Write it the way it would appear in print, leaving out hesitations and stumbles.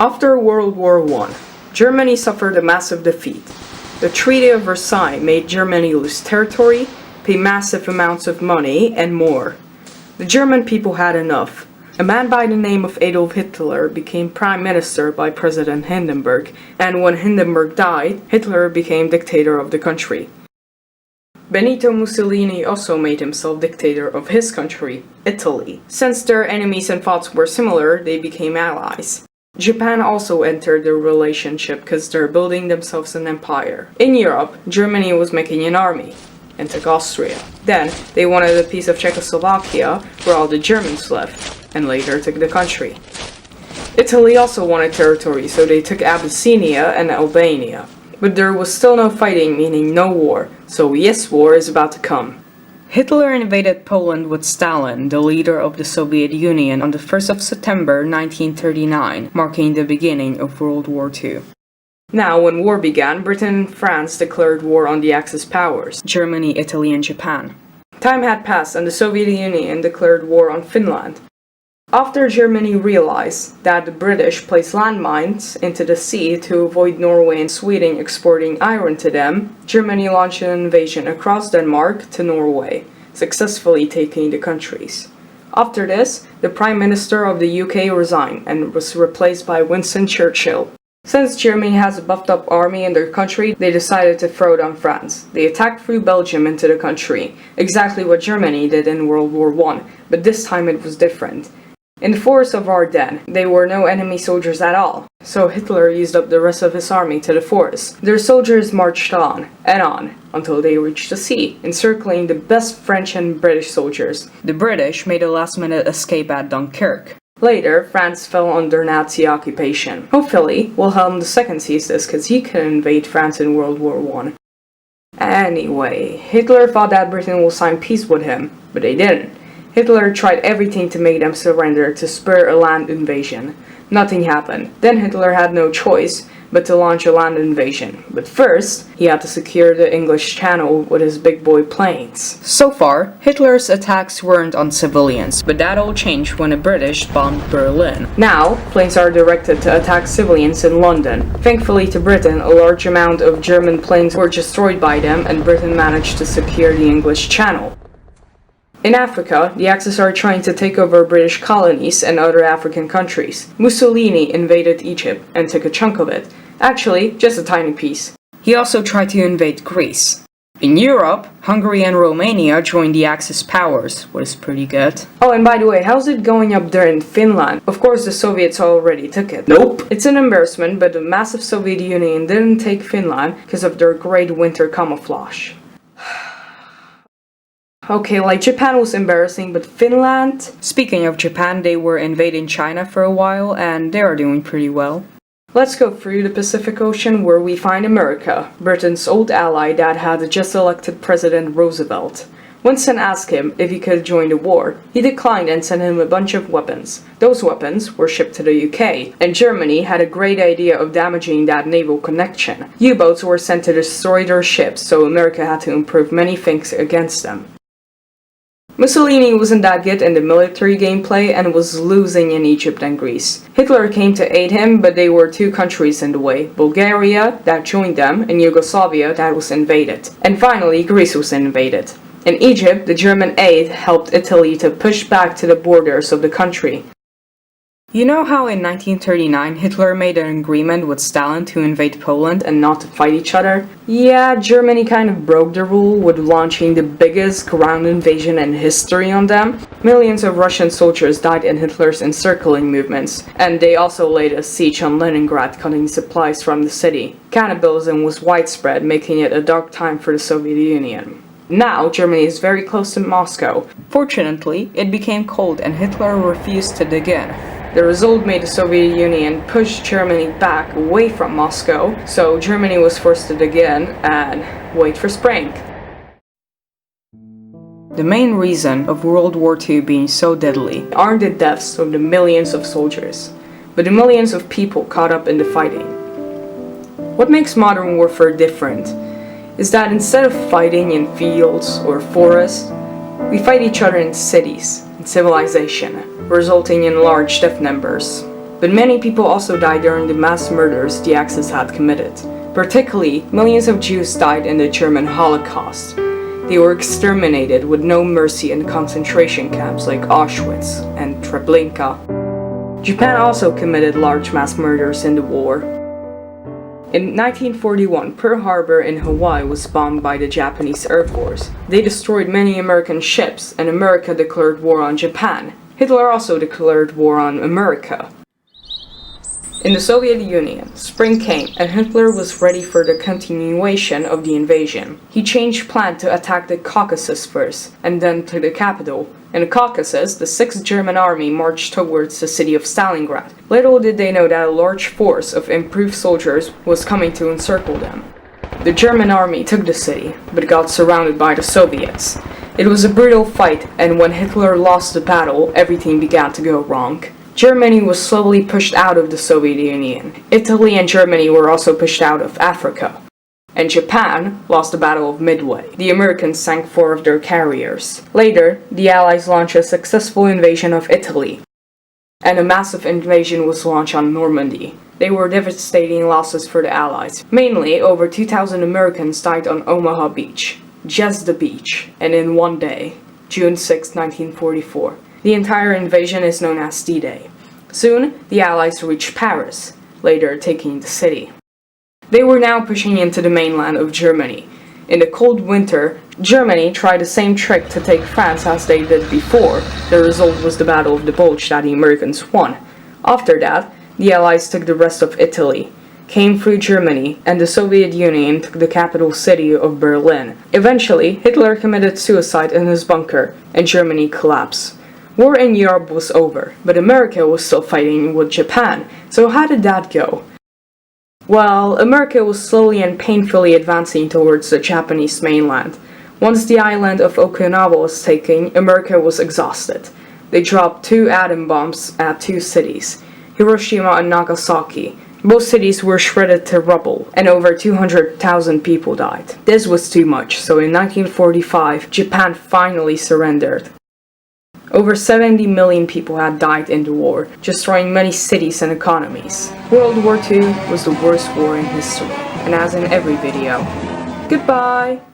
After World War I, Germany suffered a massive defeat. The Treaty of Versailles made Germany lose territory, pay massive amounts of money, and more. The German people had enough. A man by the name of Adolf Hitler became prime minister by President Hindenburg, and when Hindenburg died, Hitler became dictator of the country. Benito Mussolini also made himself dictator of his country, Italy. Since their enemies and thoughts were similar, they became allies. Japan also entered the relationship because they're building themselves an empire. In Europe, Germany was making an army and took Austria. Then, they wanted a piece of Czechoslovakia where all the Germans lived, and later took the country. Italy also wanted territory, so they took Abyssinia and Albania. But there was still no fighting, meaning no war, so yes, war is about to come. Hitler invaded Poland with Stalin, the leader of the Soviet Union, on the 1st of September 1939, marking the beginning of World War II. Now, when war began, Britain and France declared war on the Axis powers, Germany, Italy, and Japan. Time had passed and the Soviet Union declared war on Finland. After Germany realized that the British placed landmines into the sea to avoid Norway and Sweden exporting iron to them, Germany launched an invasion across Denmark to Norway, successfully taking the countries. After this, the Prime Minister of the UK resigned and was replaced by Winston Churchill. Since Germany has a buffed up army in their country, they decided to throw it on France. They attacked through Belgium into the country, exactly what Germany did in World War I, but this time it was different. In the forest of Ardennes, there were no enemy soldiers at all, so Hitler used up the rest of his army to the forest. Their soldiers marched on, until they reached the sea, encircling the best French and British soldiers. The British made a last-minute escape at Dunkirk. Later, France fell under Nazi occupation. Hopefully, Wilhelm II sees this because he could invade France in World War I. Anyway, Hitler thought that Britain would sign peace with him, but they didn't. Hitler tried everything to make them surrender to spur a land invasion. Nothing happened. Then Hitler had no choice but to launch a land invasion. But first, he had to secure the English Channel with his big boy planes. So far, Hitler's attacks weren't on civilians, but that all changed when the British bombed Berlin. Now, planes are directed to attack civilians in London. Thankfully to Britain, a large amount of German planes were destroyed by them, and Britain managed to secure the English Channel. In Africa, the Axis are trying to take over British colonies and other African countries. Mussolini invaded Egypt and took a chunk of it. Actually, just a tiny piece. He also tried to invade Greece. In Europe, Hungary and Romania joined the Axis powers, what is pretty good. Oh, and by the way, how's it going up there in Finland? Of course the Soviets already took it. Nope! It's an embarrassment, but the massive Soviet Union didn't take Finland because of their great winter camouflage. Okay, like Japan was embarrassing, but Finland? Speaking of Japan, they were invading China for a while, and they are doing pretty well. Let's go through the Pacific Ocean where we find America, Britain's old ally that had the just elected President Roosevelt. Winston asked him if he could join the war. He declined and sent him a bunch of weapons. Those weapons were shipped to the UK, and Germany had a great idea of damaging that naval connection. U-boats were sent to destroy their ships, so America had to improve many things against them. Mussolini wasn't that good in the military gameplay and was losing in Egypt and Greece. Hitler came to aid him, but they were two countries in the way. Bulgaria, that joined them, and Yugoslavia, that was invaded. And finally, Greece was invaded. In Egypt, the German aid helped Italy to push back to the borders of the country. You know how in 1939 Hitler made an agreement with Stalin to invade Poland and not to fight each other? Yeah, Germany kind of broke the rule with launching the biggest ground invasion in history on them. Millions of Russian soldiers died in Hitler's encircling movements, and they also laid a siege on Leningrad, cutting supplies from the city. Cannibalism was widespread, making it a dark time for the Soviet Union. Now, Germany is very close to Moscow. Fortunately, it became cold and Hitler refused to dig in. The result made the Soviet Union push Germany back away from Moscow, so Germany was forced to dig in and wait for spring. The main reason of World War II being so deadly aren't the deaths of the millions of soldiers, but the millions of people caught up in the fighting. What makes modern warfare different is that instead of fighting in fields or forests, we fight each other in cities and civilization, resulting in large death numbers. But many people also died during the mass murders the Axis had committed. Particularly, millions of Jews died in the German Holocaust. They were exterminated with no mercy in concentration camps like Auschwitz and Treblinka. Japan also committed large mass murders in the war. In 1941, Pearl Harbor in Hawaii was bombed by the Japanese Air Force. They destroyed many American ships, and America declared war on Japan. Hitler also declared war on America. In the Soviet Union, spring came and Hitler was ready for the continuation of the invasion. He changed plan to attack the Caucasus first, and then to the capital. In the Caucasus, the 6th German Army marched towards the city of Stalingrad. Little did they know that a large force of improved soldiers was coming to encircle them. The German army took the city, but got surrounded by the Soviets. It was a brutal fight, and when Hitler lost the battle, everything began to go wrong. Germany was slowly pushed out of the Soviet Union. Italy and Germany were also pushed out of Africa. And Japan lost the Battle of Midway. The Americans sank 4 of their carriers. Later, the Allies launched a successful invasion of Italy. And a massive invasion was launched on Normandy. They were devastating losses for the Allies. Mainly, over 2,000 Americans died on Omaha Beach. Just the beach. And in one day, June 6, 1944. The entire invasion is known as D-Day. Soon, the Allies reached Paris, later taking the city. They were now pushing into the mainland of Germany. In the cold winter, Germany tried the same trick to take France as they did before. The result was the Battle of the Bulge that the Americans won. After that, the Allies took the rest of Italy, came through Germany, and the Soviet Union took the capital city of Berlin. Eventually, Hitler committed suicide in his bunker, and Germany collapsed. War in Europe was over, but America was still fighting with Japan. So how did that go? Well, America was slowly and painfully advancing towards the Japanese mainland. Once the island of Okinawa was taken, America was exhausted. They dropped 2 atom bombs at 2 cities, Hiroshima and Nagasaki. Both cities were shredded to rubble, and over 200,000 people died. This was too much, so in 1945, Japan finally surrendered. Over 70 million people had died in the war, destroying many cities and economies. World War II was the worst war in history, and as in every video. Goodbye!